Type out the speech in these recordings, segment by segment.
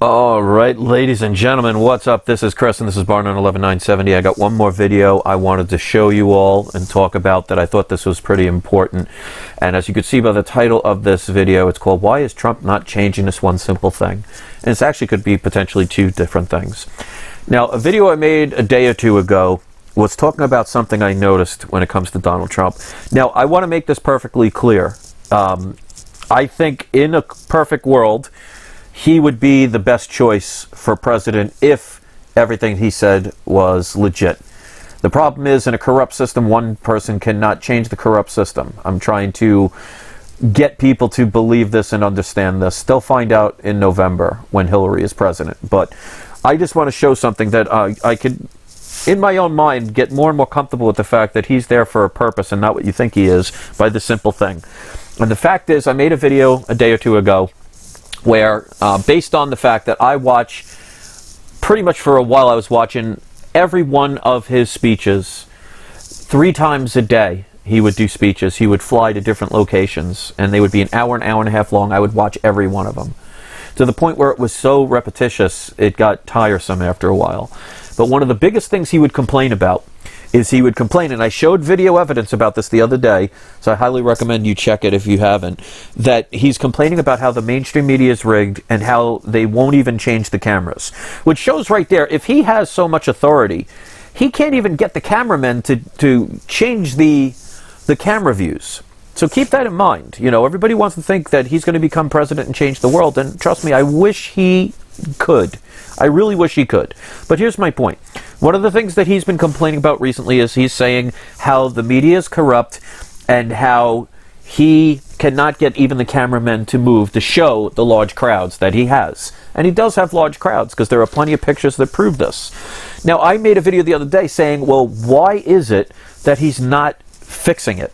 All right, ladies and gentlemen, what's up? This is Chris, and this is Barn on 11970. I got one more video I wanted to show you all and talk about that I thought this was pretty important. And as you can see by the title of this video, it's called "Why is Trump Not Changing This One Simple Thing?" And it actually could be potentially two different things. Now, a video I made a day or two ago was talking about something I noticed when it comes to Donald Trump. Now, I want to make this perfectly clear. I think in a perfect world, he would be the best choice for president if everything he said was legit. The problem is, in a corrupt system, one person cannot change the corrupt system. I'm trying to get people to believe this and understand this. They'll find out in November when Hillary is president. But I just want to show something that I could, in my own mind, get more and more comfortable with the fact that he's there for a purpose and not what you think he is by this simple thing. And the fact is, I made a video a day or two ago where, based on the fact that I watch, pretty much for a while I was watching every one of his speeches 3 times a day. He would do speeches. He would fly to different locations, and they would be an hour and a half long. I would watch every one of them, to the point where it was so repetitious, it got tiresome after a while. But one of the biggest things he would complain about is he would complain, and I showed video evidence about this the other day, so I highly recommend you check it if you haven't, that he's complaining about how the mainstream media is rigged and how they won't even change the cameras. Which shows right there, if he has so much authority, he can't even get the cameramen to change the camera views. So keep that in mind. You know, everybody wants to think that he's going to become president and change the world, and trust me, I wish he could. I really wish he could. But here's my point. One of the things that he's been complaining about recently is he's saying how the media is corrupt and how he cannot get even the cameramen to move to show the large crowds that he has. And he does have large crowds, because there are plenty of pictures that prove this. Now, I made a video the other day saying, well, why is it that he's not fixing it?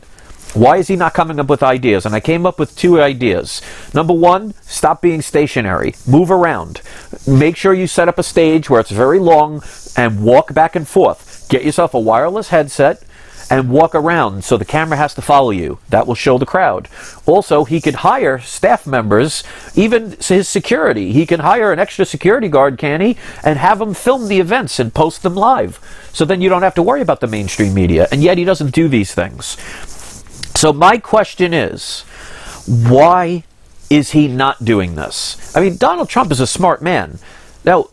Why is he not coming up with ideas? And I came up with 2 ideas. Number 1, stop being stationary. Move around. Make sure you set up a stage where it's very long and walk back and forth. Get yourself a wireless headset and walk around so the camera has to follow you. That will show the crowd. Also, he could hire staff members, even his security. He can hire an extra security guard, can he? And have them film the events and post them live. So then you don't have to worry about the mainstream media. And yet he doesn't do these things. So my question is, why is he not doing this? I mean, Donald Trump is a smart man. Now,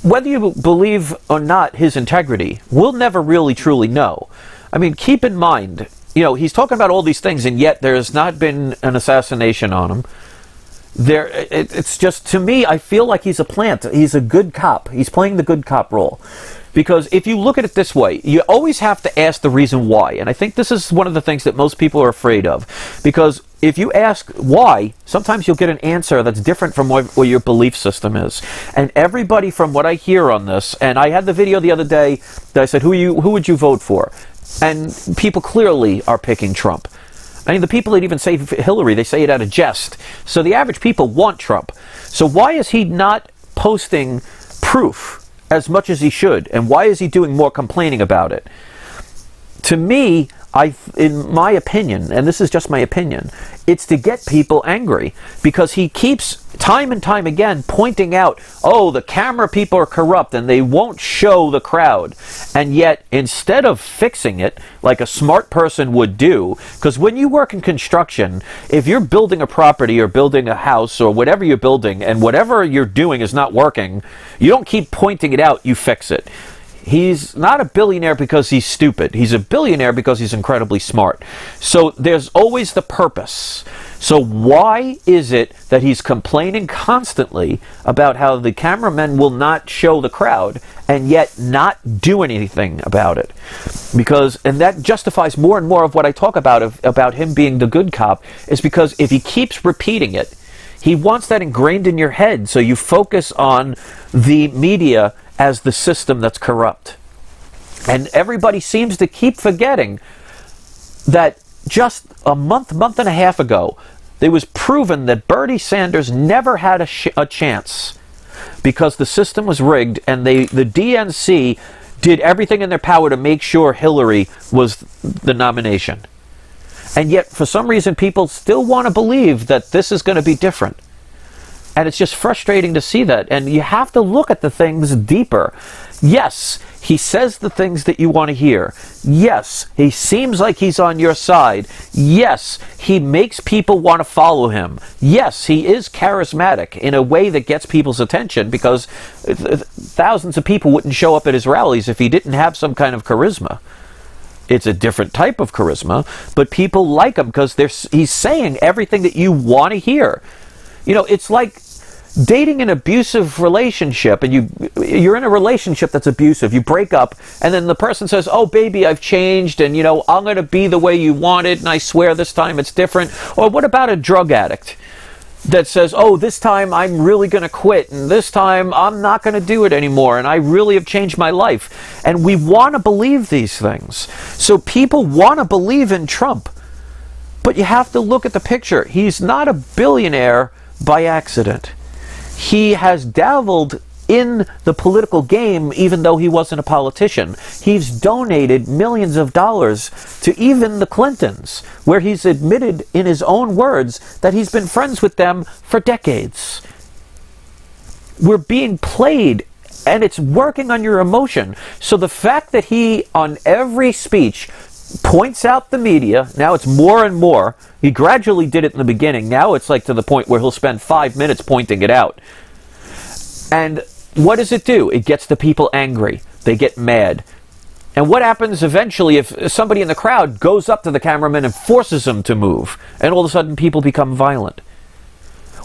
whether you believe or not his integrity, we'll never really truly know. I mean, keep in mind, you know, he's talking about all these things, and yet there has not been an assassination on him. It's just, to me, I feel like he's a plant. He's a good cop. He's playing the good cop role. Because if you look at it this way, you always have to ask the reason why. And I think this is one of the things that most people are afraid of. Because if you ask why, sometimes you'll get an answer that's different from what your belief system is. And everybody, from what I hear on this, and I had the video the other day that I said, who would you vote for? And people clearly are picking Trump. I mean, the people that even say Hillary, they say it out of jest. So the average people want Trump. So why is he not posting proof as much as he should? And why is he doing more complaining about it? To me, in my opinion, and this is just my opinion, it's to get people angry, because he keeps time and time again pointing out, oh, the camera people are corrupt and they won't show the crowd. And yet, instead of fixing it like a smart person would do, because when you work in construction, if you're building a property or building a house or whatever you're building, and whatever you're doing is not working, you don't keep pointing it out, you fix it. He's not a billionaire because he's stupid. He's a billionaire because he's incredibly smart. So there's always the purpose. So why is it that he's complaining constantly about how the cameramen will not show the crowd and yet not do anything about it? Because, and that justifies more and more of what I talk about him being the good cop, is because if he keeps repeating it, he wants that ingrained in your head, so you focus on the media as the system that's corrupt. And everybody seems to keep forgetting that just a month and a half ago, it was proven that Bernie Sanders never had a chance, because the system was rigged, and the DNC did everything in their power to make sure Hillary was the nomination. And yet, for some reason, people still want to believe that this is going to be different. And it's just frustrating to see that. And you have to look at the things deeper. Yes, he says the things that you want to hear. Yes, he seems like he's on your side. Yes, he makes people want to follow him. Yes, he is charismatic in a way that gets people's attention, because thousands of people wouldn't show up at his rallies if he didn't have some kind of charisma. It's a different type of charisma, but people like him because he's saying everything that you want to hear. You know, it's like dating an abusive relationship, and you're in a relationship that's abusive. You break up, and then the person says, "Oh, baby, I've changed, and, you know, I'm going to be the way you wanted, and I swear this time it's different." Or what about a drug addict that says, "Oh, this time I'm really going to quit, and this time I'm not going to do it anymore, and I really have changed my life." And we want to believe these things. So people want to believe in Trump. But you have to look at the picture. He's not a billionaire by accident. He has dabbled in the political game even though he wasn't a politician. He's donated millions of dollars to even the Clintons, where he's admitted in his own words that he's been friends with them for decades. We're being played, and it's working on your emotion. So the fact that he, on every speech, points out the media, now it's more and more. He gradually did it in the beginning. Now it's like to the point where he'll spend 5 minutes pointing it out. And what does it do? It gets the people angry. They get mad. And what happens eventually if somebody in the crowd goes up to the cameraman and forces him to move, and all of a sudden people become violent?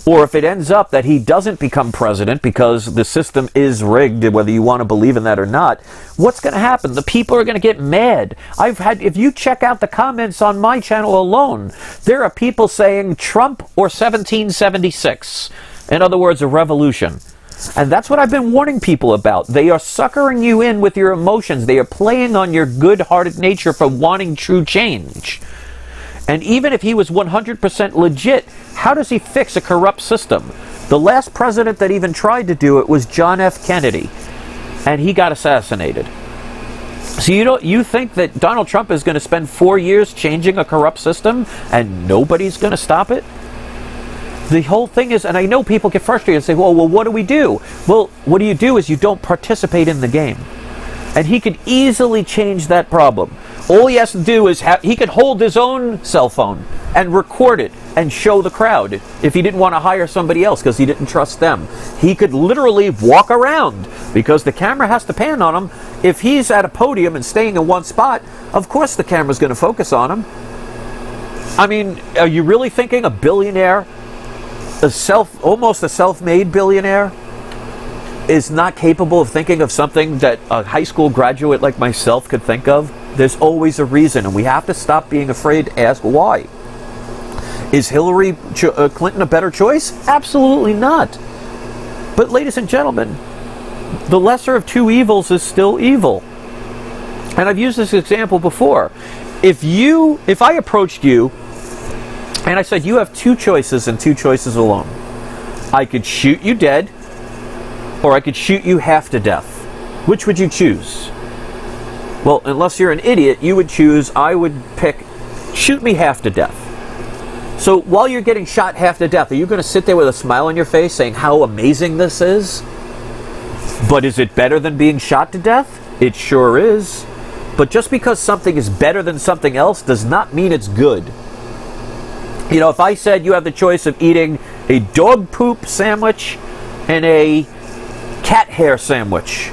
Or if it ends up that he doesn't become president because the system is rigged, whether you want to believe in that or not, what's going to happen? The people are going to get mad. If you check out the comments on my channel alone, there are people saying Trump or 1776. In other words, a revolution. And that's what I've been warning people about. They are suckering you in with your emotions. They are playing on your good-hearted nature for wanting true change. And even if he was 100% legit, how does he fix a corrupt system? The last president that even tried to do it was John F. Kennedy, and he got assassinated. So you think that Donald Trump is going to spend 4 years changing a corrupt system and nobody's going to stop it? The whole thing is, and I know people get frustrated and say, well, what do we do? Well, what you do is you don't participate in the game. And he could easily change that problem. All he has to do is he could hold his own cell phone and record it and show the crowd if he didn't want to hire somebody else because he didn't trust them. He could literally walk around because the camera has to pan on him. If he's at a podium and staying in one spot, of course the camera's going to focus on him. I mean, are you really thinking a billionaire, almost a self-made billionaire, is not capable of thinking of something that a high school graduate like myself could think of? There's always a reason, and we have to stop being afraid to ask why. Is Hillary Clinton a better choice? Absolutely not. But ladies and gentlemen, the lesser of two evils is still evil. And I've used this example before. If I approached you and I said, you have two choices and two choices alone. I could shoot you dead, or I could shoot you half to death. Which would you choose? Well, unless you're an idiot, you would choose, I would pick, shoot me half to death. So while you're getting shot half to death, are you going to sit there with a smile on your face saying how amazing this is? But is it better than being shot to death? It sure is. But just because something is better than something else does not mean it's good. You know, if I said you have the choice of eating a dog poop sandwich and a cat hair sandwich.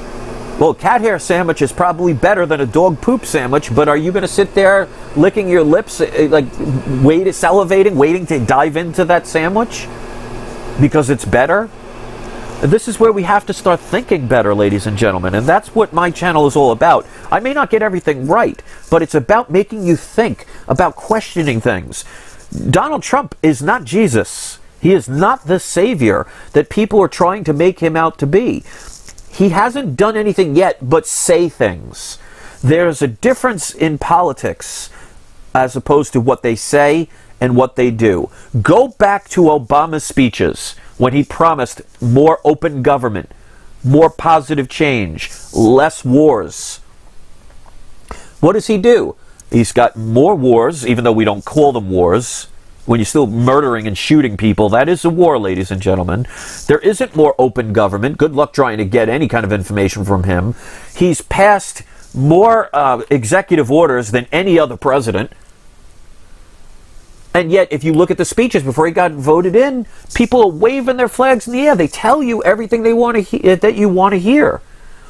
Well, cat hair sandwich is probably better than a dog poop sandwich, but are you going to sit there licking your lips, like salivating, waiting to dive into that sandwich because it's better? This is where we have to start thinking better, ladies and gentlemen, and that's what my channel is all about. I may not get everything right, but it's about making you think, about questioning things. Donald Trump is not Jesus. He is not the savior that people are trying to make him out to be. He hasn't done anything yet but say things. There's a difference in politics as opposed to what they say and what they do. Go back to Obama's speeches when he promised more open government, more positive change, less wars. What does he do? He's got more wars, even though we don't call them wars. when you're still murdering and shooting people. That is a war, ladies and gentlemen. There isn't more open government. Good luck trying to get any kind of information from him. He's passed more executive orders than any other president. And yet, if you look at the speeches before he got voted in, people are waving their flags in the air. They tell you everything they want to that you want to hear.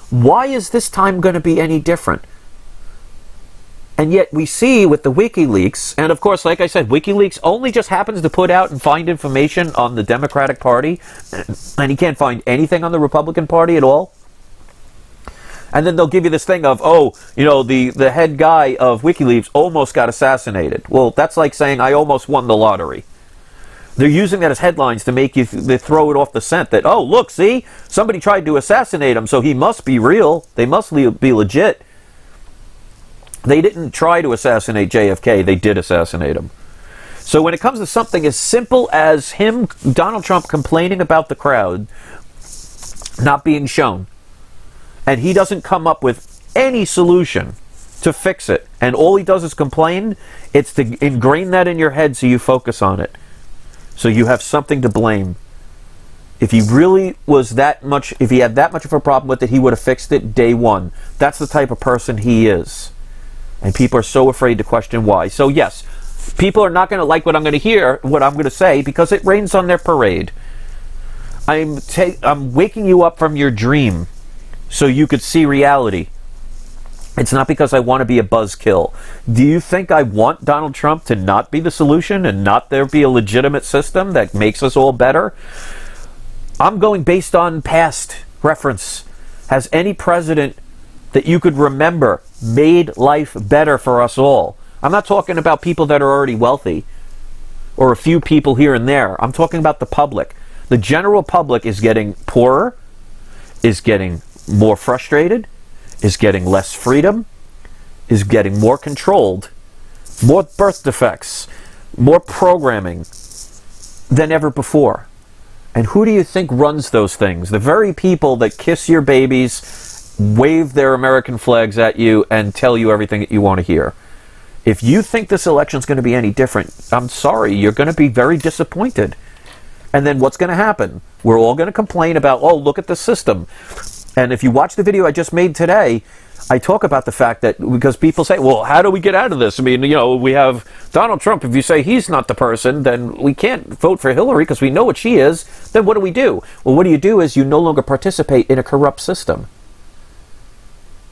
Why is this time going to be any different? And yet we see with the WikiLeaks, and of course, like I said, WikiLeaks only just happens to put out and find information on the Democratic Party, and he can't find anything on the Republican Party at all. And then they'll give you this thing of, oh, you know, the head guy of WikiLeaks almost got assassinated. Well, that's like saying I almost won the lottery. They're using that as headlines to make you they throw it off the scent that, oh, look, see, somebody tried to assassinate him, so he must be real. They must be legit. They didn't try to assassinate JFK. They did assassinate him. So when it comes to something as simple as him, Donald Trump, complaining about the crowd not being shown, and he doesn't come up with any solution to fix it, and all he does is complain, it's to ingrain that in your head so you focus on it. So you have something to blame. If he really was that much, if he had that much of a problem with it, he would have fixed it day one. That's the type of person he is. And people are so afraid to question why. So yes, people are not going to like what I'm going to hear, what I'm going to say, because it rains on their parade. I'm waking you up from your dream so you could see reality. It's not because I want to be a buzzkill. Do you think I want Donald Trump to not be the solution and not there be a legitimate system that makes us all better? I'm going based on past reference. Has any president that you could remember made life better for us all? I'm not talking about people that are already wealthy or a few people here and there. I'm talking about the public. The general public is getting poorer, is getting more frustrated, is getting less freedom, is getting more controlled, more birth defects, more programming than ever before. And who do you think runs those things? The very people that kiss your babies, wave their American flags at you, and tell you everything that you want to hear. If you think this election is going to be any different, I'm sorry, you're going to be very disappointed. And then what's going to happen? We're all going to complain about, oh, look at the system. And if you watch the video I just made today, I talk about the fact that, because people say, well, how do we get out of this? I mean, you know, we have Donald Trump. If you say he's not the person, then we can't vote for Hillary because we know what she is. Then what do? Well, what do is you no longer participate in a corrupt system.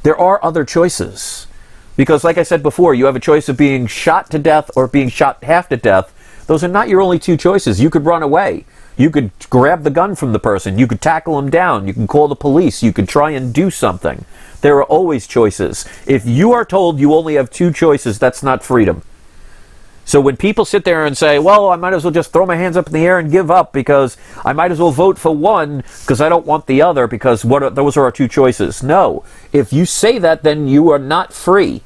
There are other choices. Because like I said before, you have a choice of being shot to death or being shot half to death. Those are not your only two choices. You could run away. You could grab the gun from the person. You could tackle him down. You can call the police. You could try and do something. There are always choices. If you are told you only have two choices, that's not freedom. So when people sit there and say, well, I might as well just throw my hands up in the air and give up because I might as well vote for one because I don't want the other because those are our two choices. No. If you say that, then you are not free.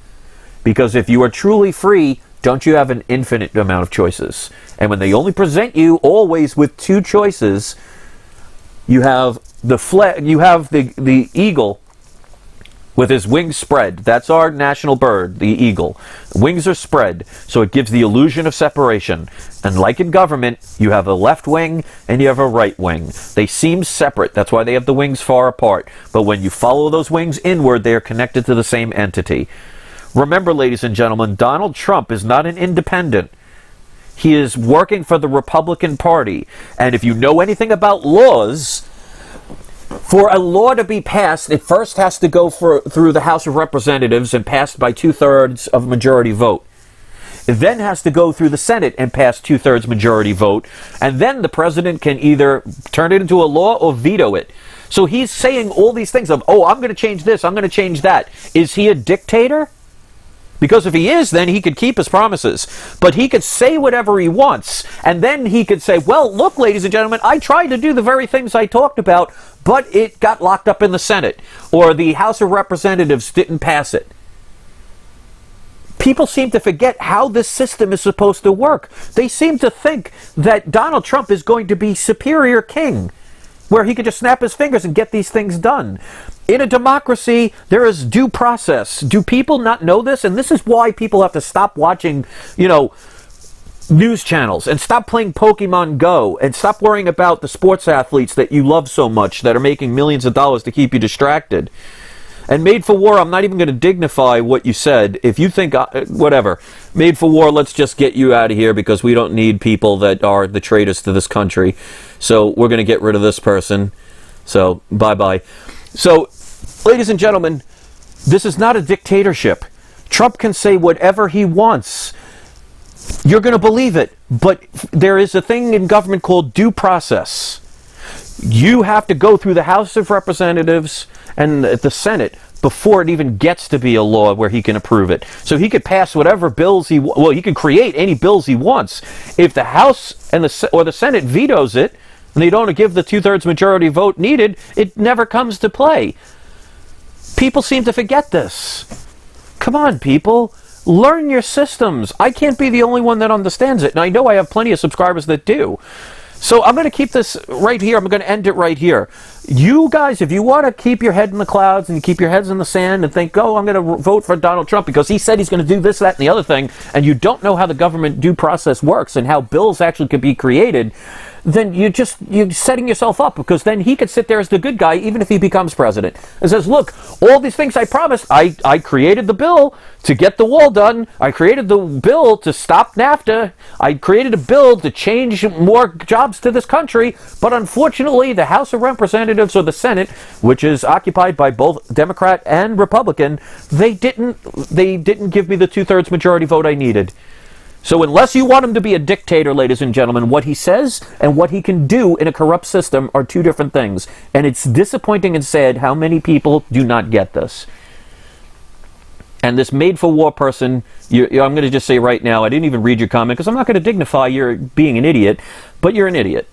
Because if you are truly free, don't you have an infinite amount of choices? And when they only present you always with two choices, you have the eagle with his wings spread. That's our national bird, the eagle. Wings are spread, so it gives the illusion of separation. And like in government, you have a left wing and you have a right wing. They seem separate. That's why they have the wings far apart. But when you follow those wings inward, they are connected to the same entity. Remember, ladies and gentlemen, Donald Trump is not an independent. He is working for the Republican Party. And if you know anything about laws, for a law to be passed, it first has to go through the House of Representatives and passed by 2/3 of majority vote. It then has to go through the Senate and pass 2/3 majority vote. And then the president can either turn it into a law or veto it. So he's saying all these things of, oh, I'm going to change this, I'm going to change that. Is he a dictator? Because if he is, then he could keep his promises. But he could say whatever he wants. And then he could say, well, look, ladies and gentlemen, I tried to do the very things I talked about, but it got locked up in the Senate. Or the House of Representatives didn't pass it. People seem to forget how this system is supposed to work. They seem to think that Donald Trump is going to be superior king, where he could just snap his fingers and get these things done. In a democracy, there is due process. Do people not know this? And this is why people have to stop watching, news channels, and stop playing Pokemon Go, and stop worrying about the sports athletes that you love so much that are making millions of dollars to keep you distracted. And Made for War, I'm not even going to dignify what you said. If you think, whatever, Made for War, let's just get you out of here because we don't need people that are the traitors to this country. So we're going to get rid of this person. So bye-bye. So, ladies and gentlemen, this is not a dictatorship. Trump can say whatever he wants. You're going to believe it. But there is a thing in government called due process. You have to go through the House of Representatives and the Senate before it even gets to be a law where he can approve it. So he could pass whatever bills he can create any bills he wants. If the House and the Senate vetoes it, and they don't give the 2/3 majority vote needed, it never comes to play. People seem to forget this. Come on, people. Learn your systems. I can't be the only one that understands it. And I know I have plenty of subscribers that do. So I'm going to keep this right here. I'm going to end it right here. You guys, if you want to keep your head in the clouds and keep your heads in the sand and think, oh, I'm going to vote for Donald Trump because he said he's going to do this, that, and the other thing, and you don't know how the government due process works and how bills actually could be created, then you're setting yourself up, because then he could sit there as the good guy even if he becomes president and says, look, all these things I promised, I created the bill to get the wall done. I created the bill to stop NAFTA. I created a bill to change more jobs to this country. But unfortunately, the House of Representatives or the Senate, which is occupied by both Democrat and Republican, they didn't give me the 2/3 majority vote I needed. So unless you want him to be a dictator, ladies and gentlemen, what he says and what he can do in a corrupt system are two different things. And it's disappointing and sad how many people do not get this. And this Made for War person, I'm going to just say right now, I didn't even read your comment because I'm not going to dignify your being an idiot, but you're an idiot.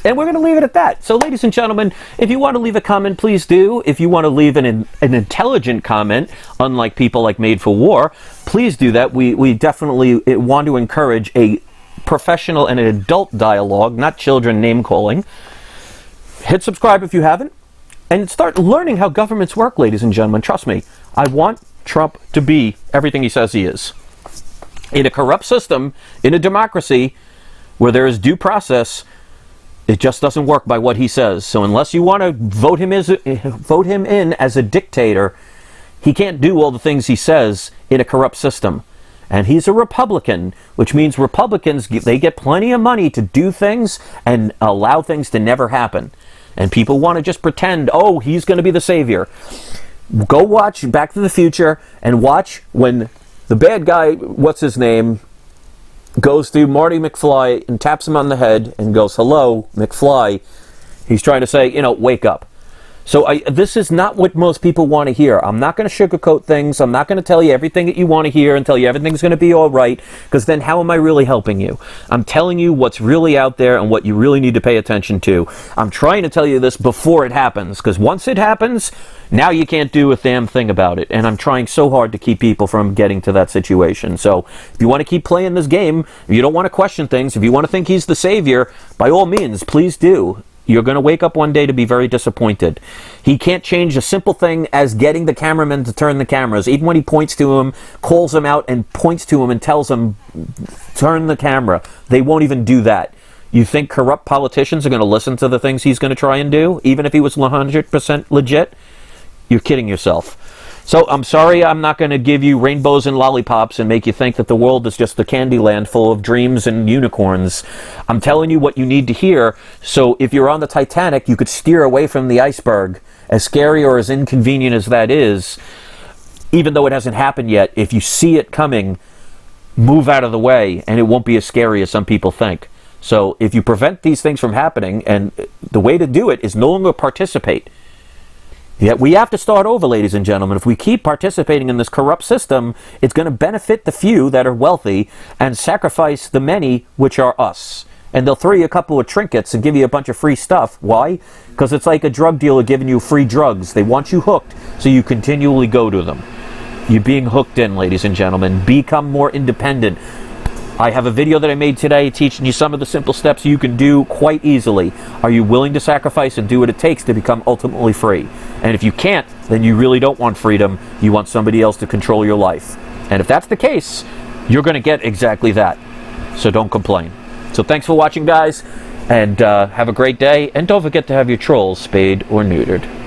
And we're going to leave it at that. So, ladies and gentlemen, if you want to leave a comment, please do. If you want to leave an intelligent comment, unlike people like Made for War, please do that. We definitely want to encourage a professional and an adult dialogue, not children name-calling. Hit subscribe if you haven't, and start learning how governments work, ladies and gentlemen. Trust me, I want Trump to be everything he says he is. In a corrupt system, in a democracy, where there is due process, it just doesn't work by what he says. So unless you want to vote him in as a dictator, he can't do all the things he says in a corrupt system. And he's a Republican, which means Republicans, they get plenty of money to do things and allow things to never happen. And people want to just pretend, oh, he's going to be the savior. Go watch Back to the Future and watch when the bad guy, what's his name, goes through Marty McFly and taps him on the head and goes, hello, McFly. He's trying to say, wake up. So this is not what most people want to hear. I'm not going to sugarcoat things. I'm not going to tell you everything that you want to hear and tell you everything's going to be all right, because then how am I really helping you? I'm telling you what's really out there and what you really need to pay attention to. I'm trying to tell you this before it happens, because once it happens, now you can't do a damn thing about it. And I'm trying so hard to keep people from getting to that situation. So if you want to keep playing this game, if you don't want to question things, if you want to think he's the savior, by all means, please do. You're going to wake up one day to be very disappointed. He can't change a simple thing as getting the cameraman to turn the cameras. Even when he points to him, calls him out and points to him and tells him, turn the camera. They won't even do that. You think corrupt politicians are going to listen to the things he's going to try and do, even if he was 100% legit? You're kidding yourself. So I'm sorry I'm not going to give you rainbows and lollipops and make you think that the world is just a candy land full of dreams and unicorns. I'm telling you what you need to hear, so if you're on the Titanic, you could steer away from the iceberg. As scary or as inconvenient as that is, even though it hasn't happened yet, if you see it coming, move out of the way, and it won't be as scary as some people think. So if you prevent these things from happening, and the way to do it is no longer participate. Yet we have to start over, ladies and gentlemen. If we keep participating in this corrupt system, it's going to benefit the few that are wealthy and sacrifice the many, which are us. And they'll throw you a couple of trinkets and give you a bunch of free stuff. Why? Because it's like a drug dealer giving you free drugs. They want you hooked, so you continually go to them. You're being hooked in, ladies and gentlemen. Become more independent. I have a video that I made today teaching you some of the simple steps you can do quite easily. Are you willing to sacrifice and do what it takes to become ultimately free? And if you can't, then you really don't want freedom. You want somebody else to control your life. And if that's the case, you're going to get exactly that. So don't complain. So thanks for watching, guys, and have a great day. And don't forget to have your trolls spayed or neutered.